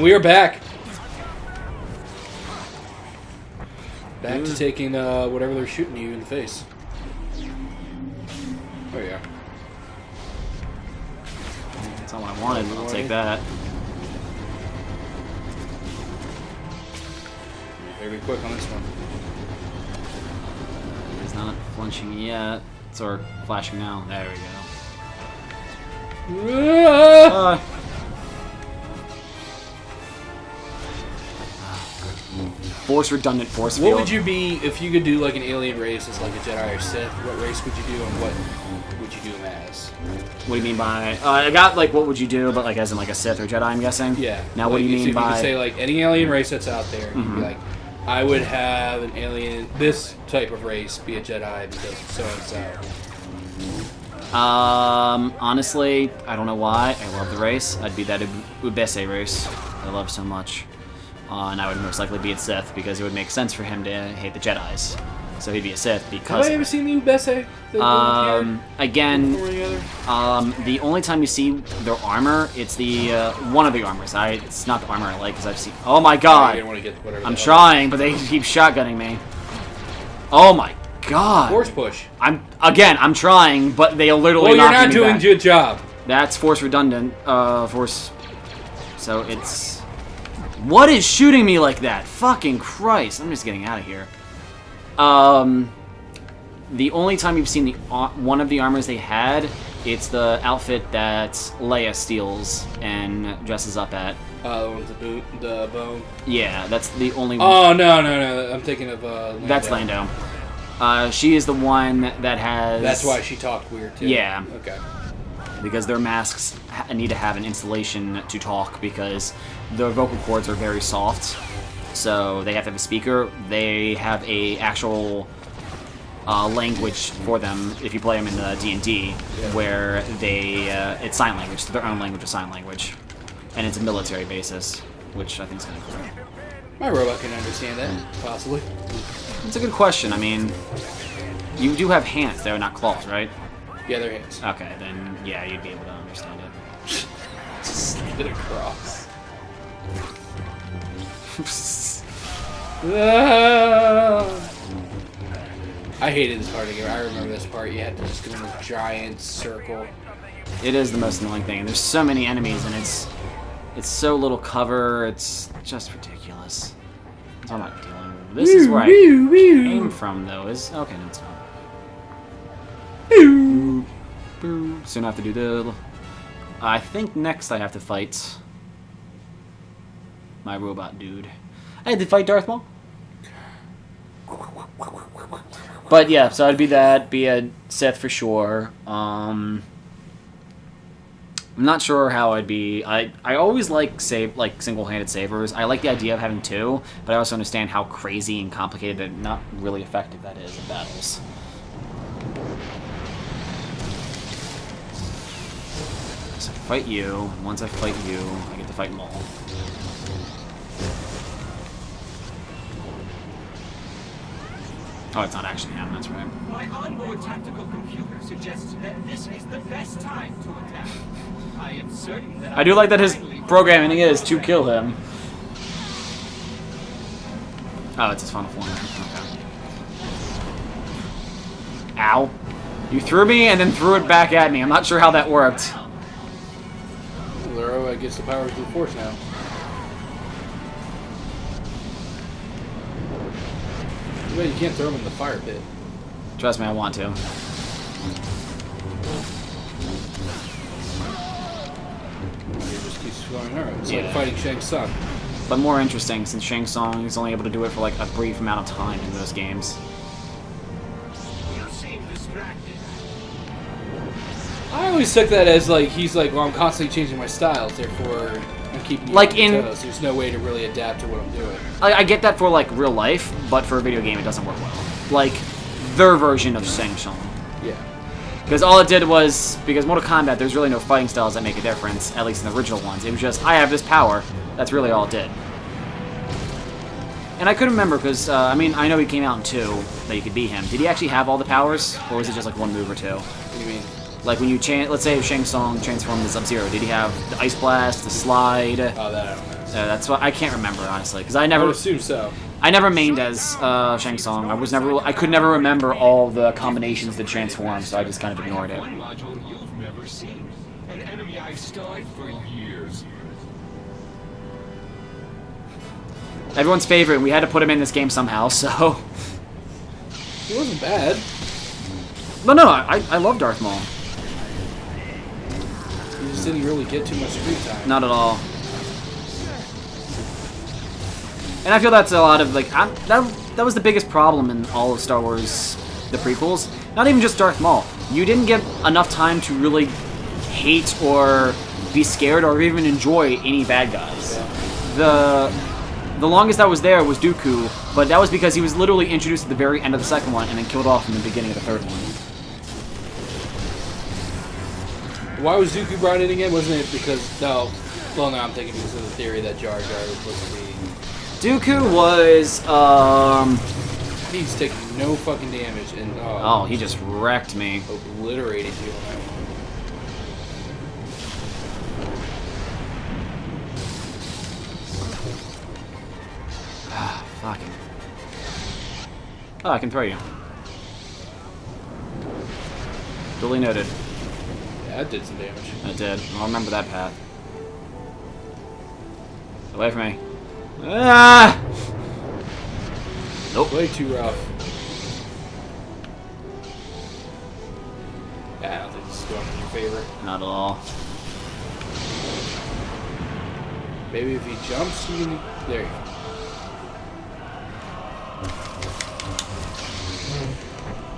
we are back. Back to taking whatever they're shooting you in the face. Oh yeah. That's all I wanted. I'll take that. Very quick on this one. He's not flinching yet. Or flashing now. There we go. Force redundant force field. What would you be if you could do like an alien race as like a Jedi or Sith? What race would you do and what would you do them as? What do you mean by... I got like what would you do, but like as in like a Sith or Jedi, I'm guessing? Yeah. Now what do you mean by... You could say like any alien race that's out there, you'd be like, I would have an alien, this type of race be a Jedi because so and so. Honestly, I don't know why. I love the race. I'd be that Ubese race I love so much. And I would most likely be a Sith because it would make sense for him to hate the Jedis. So he'd be a Sith because... Have I ever seen the Ubese? Again, the only time you see their armor, it's the one of the armors. It's not the armor I like because I've seen... Oh my god! I'm trying, but they keep shotgunning me. Oh my god! Force push. I'm trying, but they literally well, you're not doing a good job. That's force redundant. Force... So it's... What is shooting me like that? Fucking Christ. I'm just getting out of here. The only time you've seen the one of the armors they had, it's the outfit that Leia steals and dresses up at. The bone? Yeah, that's the only one. Oh, no. I'm thinking of Lando. That's Lando. She is the one that has... That's why she talked weird, too. Yeah. Okay. Because their masks need to have an installation to talk because their vocal cords are very soft. So they have to have a speaker. They have a actual language for them if you play them in the D&D, where they it's sign language, so their own language of sign language, and it's a military basis, which I think is kind of cool. My robot can understand that, possibly. It's a good question. I mean, you do have hands, they're not claws, right? Yeah, they're hands. Okay, then yeah, you'd be able to understand it. Just slid it across. I hated this part again. I remember this part. You had to just go in a giant circle. It is the most annoying thing. And there's so many enemies, and it's so little cover. It's just ridiculous. That's what I'm not dealing with. This is where I came from, though. Okay, no, it's not. Soon I have to do the... I think next I have to fight my robot dude. I had to fight Darth Maul. But yeah, so I'd be that, be a Sith for sure. I'm not sure how I'd be. I always like single-handed sabers. I like the idea of having two, but I also understand how crazy and complicated and not really effective that is in battles. So I fight you, and once I fight you, I get to fight Maul. Oh, it's not actually him, that's right. My onboard tactical computer suggests that this is the best time to attack. I am certain that I do like that his programming is to kill him. Oh, it's his final form. Okay. Ow. You threw me and then threw it back at me. I'm not sure how that worked. Lero gets the power of the Force now. Well, you can't throw him in the fire pit. Trust me, I want to. He just keeps going around. It's like fighting Shang Tsung. But more interesting, since Shang Tsung is only able to do it for like a brief amount of time in those games. You seem distracted. I always took that as like he's like, well, I'm constantly changing my styles, therefore I'm keeping you like on your toes. There's no way to really adapt to what I'm doing. I get that for like real life, but for a video game it doesn't work well. Like their version of Shang Tsung. Yeah. Because all it did was, because Mortal Kombat, there's really no fighting styles that make a difference, at least in the original ones. It was just, I have this power. That's really all it did. And I couldn't remember, because, I mean, I know he came out in 2, that you could beat him. Did he actually have all the powers, or was it just like one move or two? What do you mean? Like when you, let's say Shang Tsung transformed into Sub-Zero, did he have the Ice Blast, the Slide? Oh, that I don't know. That's what I can't remember honestly, because I I would never assume so. mained as Shang Tsung. I could never remember all the combinations that transform, so I just kind of ignored it. One module you've never seen. An enemy I've studied for years. Everyone's favorite. We had to put him in this game somehow, so. He wasn't bad. But no, I love Darth Maul. He just didn't really get too much screen time. Not at all. And I feel that's a lot of like that was the biggest problem in all of Star Wars, the prequels. Not even just Darth Maul. You didn't get enough time to really hate or be scared or even enjoy any bad guys. The longest that was there was Dooku, but that was because he was literally introduced at the very end of the second one and then killed off in the beginning of the third one. Why was Dooku brought in again? Wasn't it because no? Well, no, I'm thinking because of the theory that Jar Jar was supposed to be. Dooku was He's taking no fucking damage and oh, he just wrecked me. Obliterated you on that one. Ah, fucking. Oh, I can throw you. Duly noted. Yeah, that did some damage. I did. I'll remember that path. Away from me. Ah! Nope. Way too rough. Yeah, I don't think this is going in your favor. Not at all. Maybe if he jumps, you can. There you go.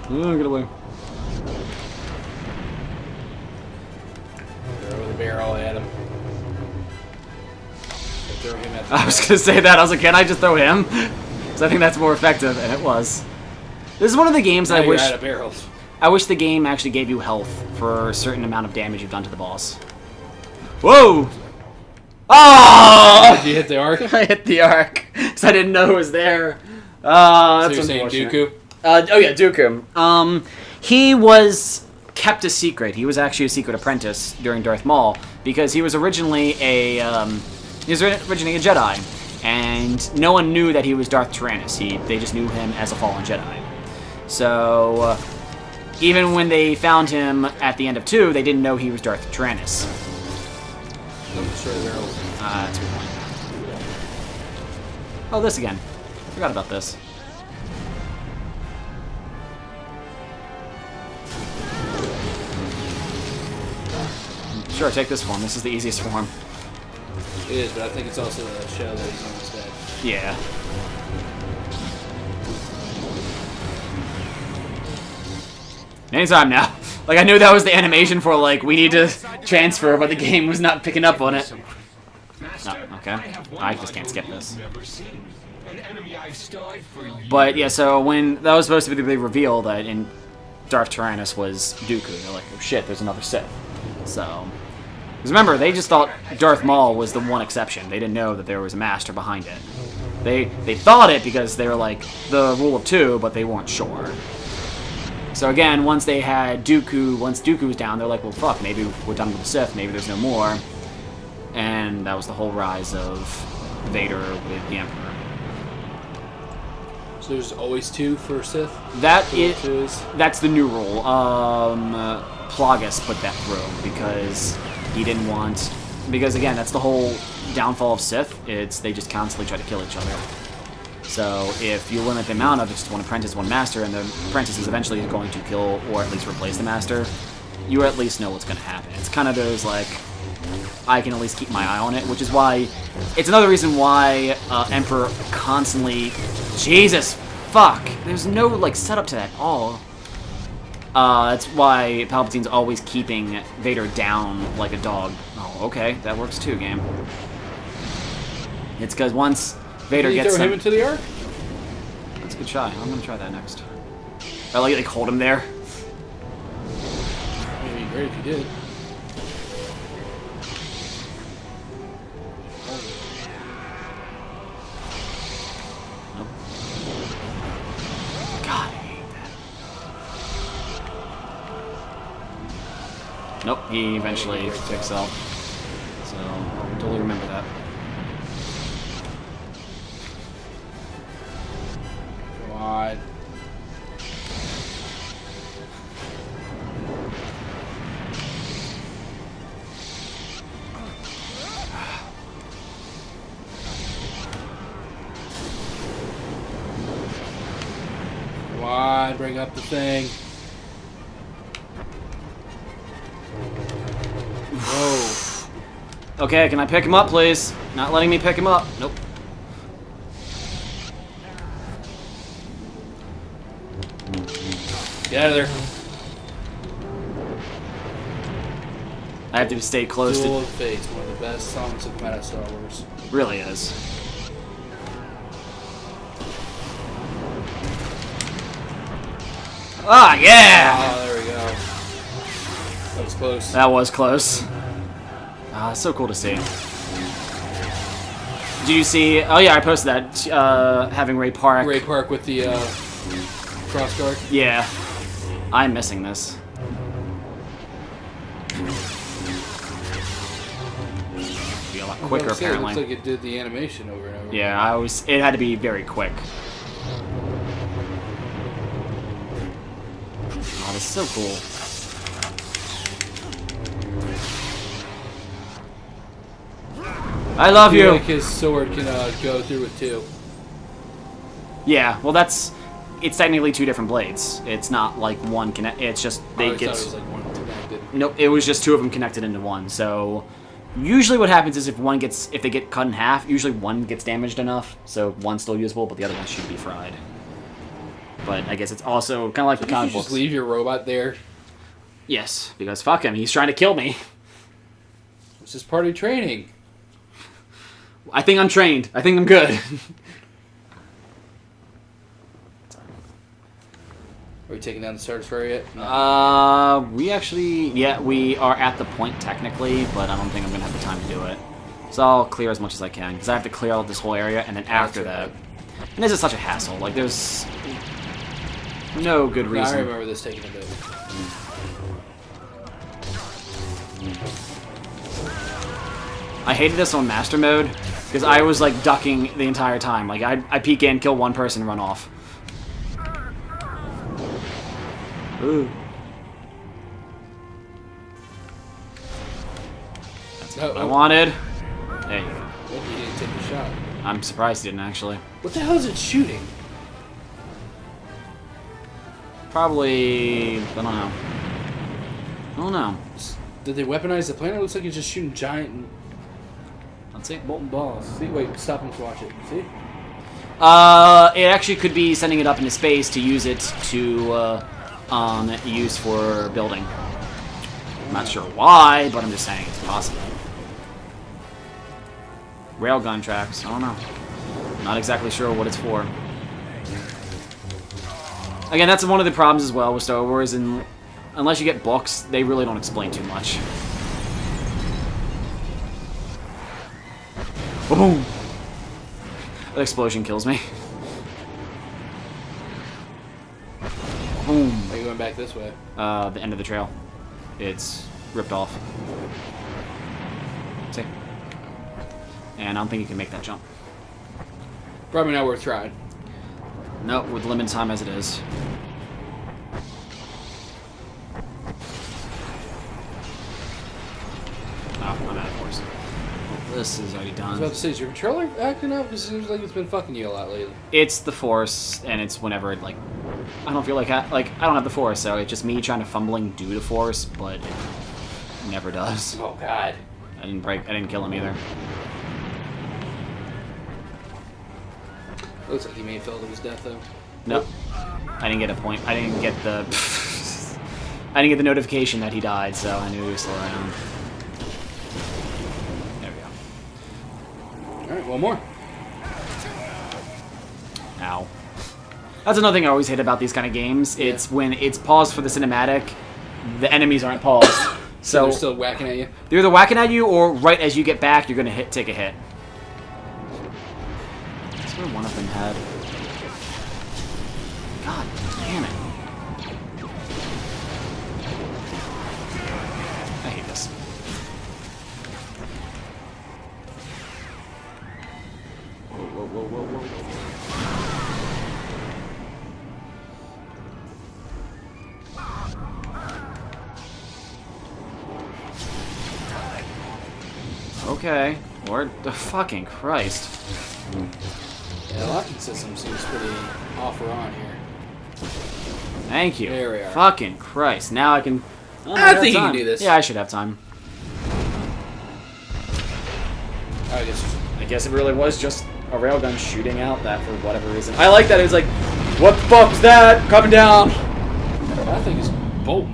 Oh, get away. Throw the barrel at him. Throw him at the I was gonna say that. I was like, can I just throw him? Because I think that's more effective, and it was. This is one of the games that Now I you're wish. out of barrels. I wish the game actually gave you health for a certain amount of damage you've done to the boss. Whoa! Oh! Did you hit the arc? I hit the arc because I didn't know it was there. So That's you're saying unfortunate. Dooku? Oh yeah, Dooku. He was kept a secret. He was actually a secret apprentice during Darth Maul because he was originally a Jedi, and no one knew that he was Darth Tyrannus. They just knew him as a fallen Jedi. So even when they found him at the end of 2, they didn't know he was Darth Tyrannus. Don't destroy the barrels. That's a good point. Oh, this again. Forgot about this. Sure, take this form. This is the easiest form. It is, but I think it's also the show that he's almost dead. Yeah. Anytime now. Like, I knew that was the animation for, like, we need to transfer, but the game was not picking up on it. No, okay. I just can't skip this. But, yeah, so when that was supposed to be the big reveal that in Darth Tyrannus was Dooku, they're like, oh shit, there's another Sith. So... Because remember, they just thought Darth Maul was the one exception. They didn't know that there was a master behind it. They thought it because they were like the rule of 2, but they weren't sure. So again, once Dooku was down, they're like, well, fuck, maybe we're done with the Sith, maybe there's no more. And that was the whole rise of Vader with the Emperor. So there's always 2 for Sith? That's the new rule. Plagueis put that through because he didn't want... Because again, that's the whole downfall of Sith. They just constantly try to kill each other. So if you limit the amount of just one apprentice, one master, and the apprentice is eventually going to kill or at least replace the master, you at least know what's going to happen. It's kind of those, like, I can at least keep my eye on it, which is why... It's another reason why Emperor constantly... Jesus, fuck! There's no, like, setup to that at all. That's why Palpatine's always keeping Vader down like a dog. Oh, okay, that works too, game. It's because once Vader Did you gets throw him into the arc? That's a good try. I'm gonna try that next. Or like hold him there. It'd be great if you did. Nope. God, I hate that. Nope, he eventually picks out. So I'll totally remember that. on, bring up the thing. Whoa. Okay, can I pick him up, please? Not letting me pick him up. Nope. Get out of there. I have to stay close Duel to... of Fates, one of the best songs that come out of Star Wars. Really is. Ah, yeah! Oh, there we go. That was close. That was close. Ah, so cool to see. Did you see... Oh, yeah, I posted that. Having Ray Park. Ray Park with the cross guard. Yeah. I'm missing this. Be a lot quicker, apparently. It looks like it did the animation over and over. Yeah, it had to be very quick. Oh, this is so cool. I love you! Like his sword can go through with two. Yeah, well that's... It's technically two different blades. It's not like one connect... It's just... I thought it was like one connected. Nope, it was just two of them connected into one, so... Usually what happens is if they get cut in half, usually one gets damaged enough, so one's still usable, but the other one should be fried. But I guess it's also kind of like the comic books. Just leave your robot there. Yes, because fuck him, he's trying to kill me. It's just part of training. I think I'm trained. I think I'm good. Are we taking down the Star Destroyer yet? No. We actually... Yeah, we are at the point technically, but I don't think I'm going to have the time to do it. So I'll clear as much as I can, because I have to clear out this whole area, and then after that... And this is such a hassle. Like, there's... No good reason. I remember this taking a bit. I hated this on Master Mode, because I was, like, ducking the entire time. Like, I peek in, kill one person, and run off. Ooh. That's what I wanted. There you go. Well, he didn't take the shot. I'm surprised he didn't, actually. What the hell is it shooting? Probably... I don't know. I don't know. Did they weaponize the planet? It looks like it's just shooting giant Let's see. molten balls. See, wait, stop and watch it. See? It actually could be sending it up into space to use it to, use for building. I'm not sure why, but I'm just saying it's possible. Railgun tracks. I don't know. Not exactly sure what it's for. Again, that's one of the problems as well with Star Wars, and unless you get books, they really don't explain too much. Boom! That explosion kills me. Boom. Are you going back this way? The end of the trail. It's ripped off. See? And I don't think you can make that jump. Probably not worth trying. Nope, with limited time as it is. Oh, I'm out of course. This is already I was done. about to say, is your controller acting up? Because it seems like it's been fucking you a lot lately. It's the Force, and it's whenever it, like... I don't feel like I don't have the Force, so it's just me trying to fumbling do the Force, but it never does. Oh, God. I didn't kill him either. Looks like he may have fell to his death, though. Nope. I didn't get a point. I didn't get the... I didn't get the notification that he died, so I knew he was still around. There we go. Alright, one more. Ow. That's another thing I always hate about these kind of games. Yeah. It's when it's paused for the cinematic, the enemies aren't paused. So they're So still whacking at you? they're either whacking at you, or right as you get back, you're gonna take a hit. That's where one of them had. God damn it! I hate this. Whoa, whoa, whoa, whoa, whoa, whoa. Okay, Lord the fucking Christ. Yeah, the locking system seems pretty off or on here. Thank you. There we are. Fucking Christ. Now I can... Oh, I think you time. can do this. Yeah, I should have time. I guess it really was just a railgun shooting out that for whatever reason. I like that. It was like, what the fuck was that? Coming down. That thing is bolting.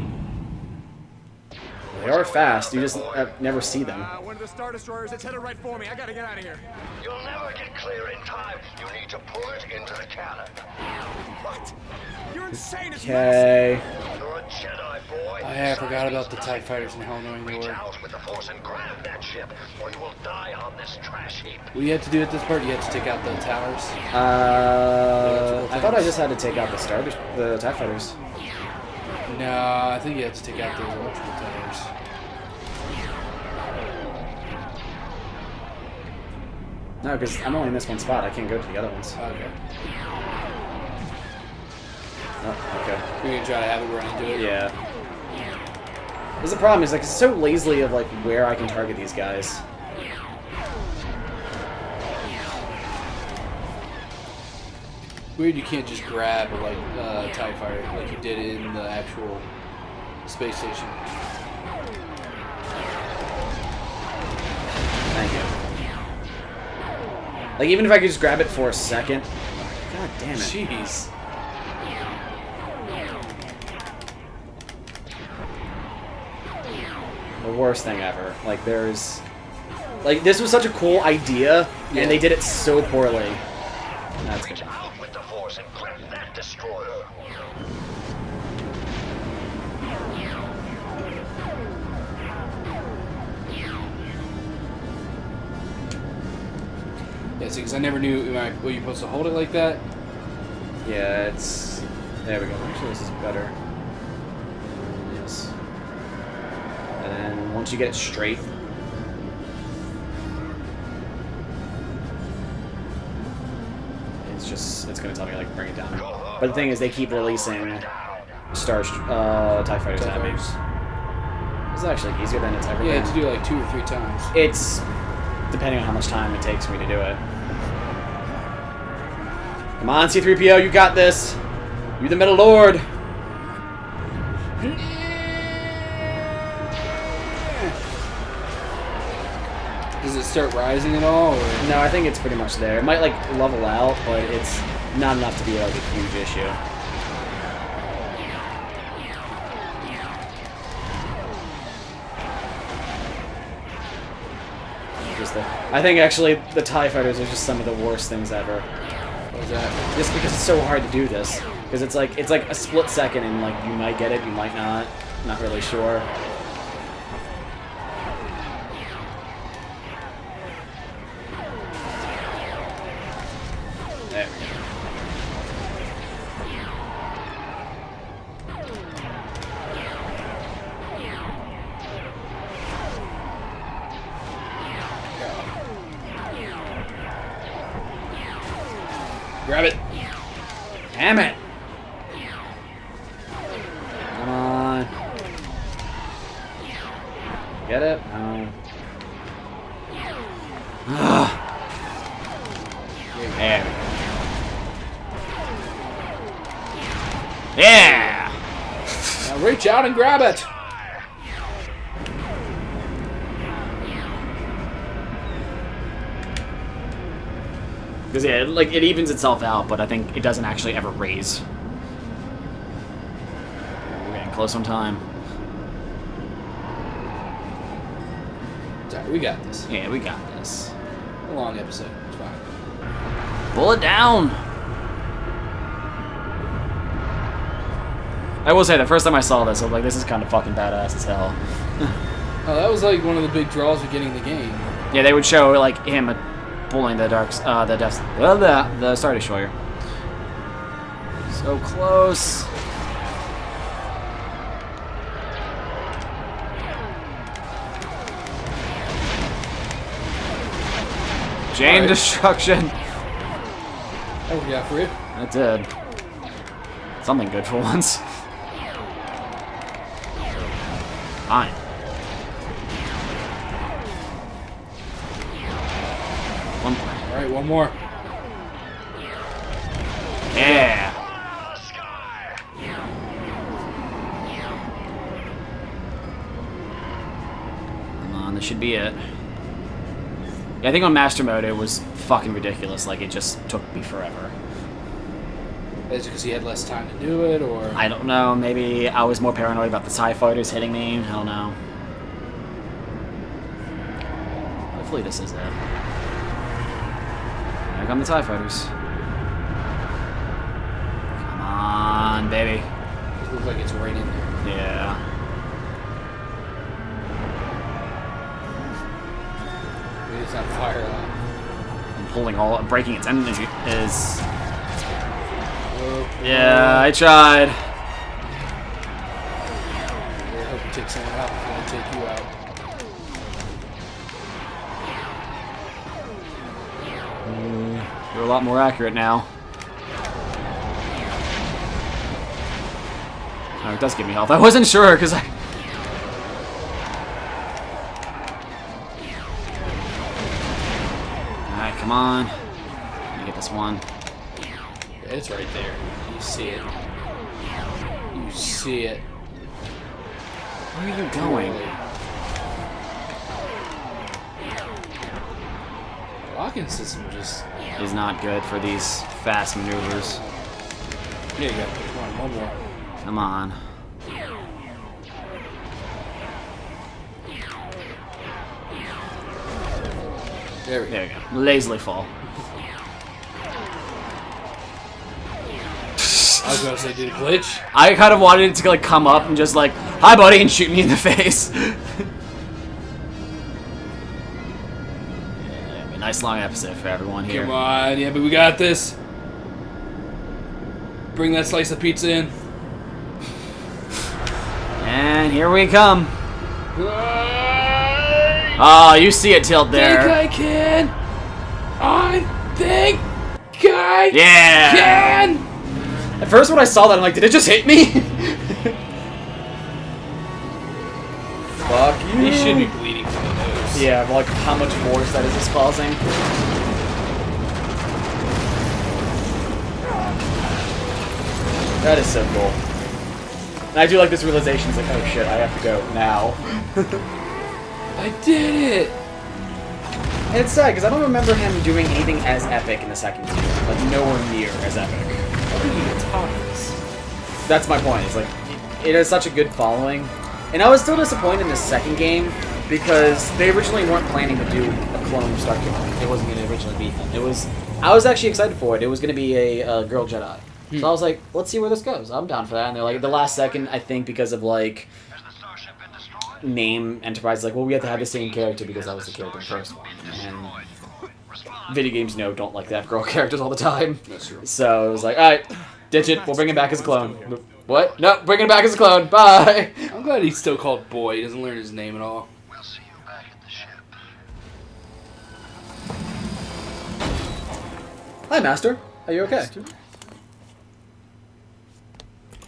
They are fast. You just never see them. One of the Star Destroyers, it's headed right for me. I gotta get out of here. You'll never get clear in time. You need to pull it into the cannon. What? You're insane. It's Okay. You're a Jedi, boy. I forgot about the TIE fighters and how annoying they Reach were. out with the Force and grab that ship, or you will die on this trash heap. What you had to do at this part, you had to take out the towers. I thought I just had to take out the TIE fighters. No, I think you have to take out those electrical towers. No, because I'm only in this one spot. I can't go to the other ones. Okay. Oh, okay. We're gonna try to have it run into it. Yeah. There's the problem is like it's so lazily of like where I can target these guys. Weird you can't just grab like TIE fighter like you did in the actual space station. Thank you. Like even if I could just grab it for a second. God damn it. Jeez. The worst thing ever. Like there's like this was such a cool idea Yeah. and they did it so poorly. That's Reach good. out with the Force and grab that destroyer. Yeah, see, because I never knew were you supposed to hold it like that? Yeah, it's there we go. Actually this is better. Yes. And then once you get it straight, it's gonna tell me like bring it down. But the thing is, they keep releasing TIE fighters at me. This is actually easier than it's ever Yeah, you been. had to do it like 2 or 3 times. It's depending on how much time it takes me to do it. Come on, C-3PO, you got this. You're the Middle Lord. Does it start rising at all? Or? No, I think it's pretty much there. It might like level out, but it's not enough to be like a huge issue. I think actually the TIE fighters are just some of the worst things ever. What was that? Just because it's so hard to do this. Because it's like a split second and like you might get it, you might not. Not really sure. There we go. Grab it. Damn it! Come on. Get it? No. There we go. Yeah! Now reach out and grab it. Because yeah, like it evens itself out, but I think it doesn't actually ever raise. We're getting close on time. Sorry, we got this. Yeah, we got this. A long episode. It's fine. Pull it down. I will say, the first time I saw this, I was like, this is kind of fucking badass as hell. Oh, that was like one of the big draws of getting the game. Yeah, they would show like him pulling the the Star Destroyer. So close. Chain destruction. That worked out for you. That did. Something good for once. Fine. One more. All right, one more. Yeah. Sky! this should be it. Yeah, I think on Master Mode it was fucking ridiculous. Like, it just took me forever. Is it because he had less time to do it, or...? I don't know. Maybe I was more paranoid about the TIE fighters hitting me. I don't know. Hopefully this is it. Here come the TIE fighters. Come on, baby. It looks like it's right in there. Yeah. Maybe it's not fire alarm. And pulling all... breaking its energy is... Oh, Yeah, I tried. I hope you take someone out before they take you out. You're a lot more accurate now. Oh, it does give me health. I wasn't sure, because I... Alright, come on. Let me get this one. Yeah, it's right there. You see it. You see it. Where are you going? The locking system just... Is not good for these fast maneuvers. There you go. Come on, one more. Come on. There we go. There we go. Lazily fall. I was going to say, did it glitch? I kind of wanted it to like come up and just like, hi buddy, and shoot me in the face. Yeah, a nice long episode for everyone here. Come on, yeah, but we got this. Bring that slice of pizza in. And here we come. Oh, you see it tilt there. I can. I think I Yeah. can. At first when I saw that, I'm like, did it just hit me? Fuck you. He should be bleeding from the nose. Yeah, but like how much force that is causing. That is so cool. And I do like this realization. It's like, oh shit, I have to go now. I did it. And it's sad, because I don't remember him doing anything as epic in the second game. Like, nowhere near as epic. I think he gets hot at this. That's my point. It's like, it has such a good following. And I was still disappointed in the second game, because they originally weren't planning to do a clone Star Killer. It wasn't going to originally be him. It was... I was actually excited for it. It was going to be a girl Jedi. So I was like, let's see where this goes. I'm down for that. And they're like, the last second, I think, because of, like... name Enterprise, like, well, we have to have the same character because that was the character in the first one. And video games, don't like to have girl characters all the time. That's true. So it was like, alright, ditch it, we'll bring him back as a clone. What? No, bring him back as a clone, bye! I'm glad he's still called Boy. He doesn't learn his name at all. We'll see you back at the ship. Hi, Master. Are you okay?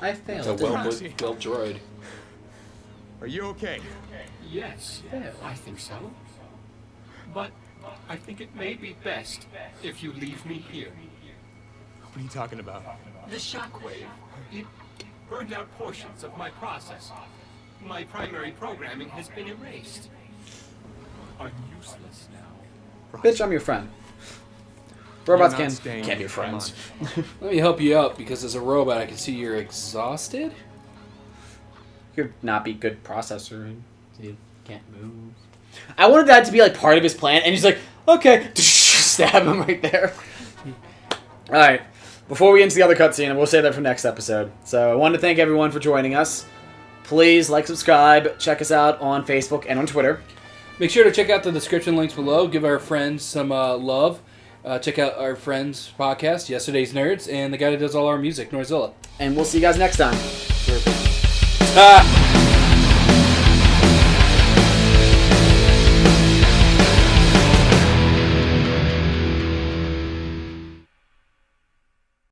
I failed. It's a well-built droid. Are you okay? Yes, I think so. But I think it may be best if you leave me here. What are you talking about? The shockwave, it burned out portions of my process. My primary programming has been erased. I'm useless now. Bitch, I'm your friend. Robots You're not staying can't be for friends. Let me help you out, because as a robot, I can see you're exhausted. Could not be good processor. And you can't move. I wanted that to be like part of his plan, and he's like, okay, stab him right there. All right, before we get into the other cutscene, and we'll save that for next episode. So I want to thank everyone for joining us. Please like, subscribe, check us out on Facebook and on Twitter. Make sure to check out the description links below. Give our friends some love. Check out our friends' podcast, Yesterday's Nerds, and the guy that does all our music, Norzilla. And we'll see you guys next time. Ah!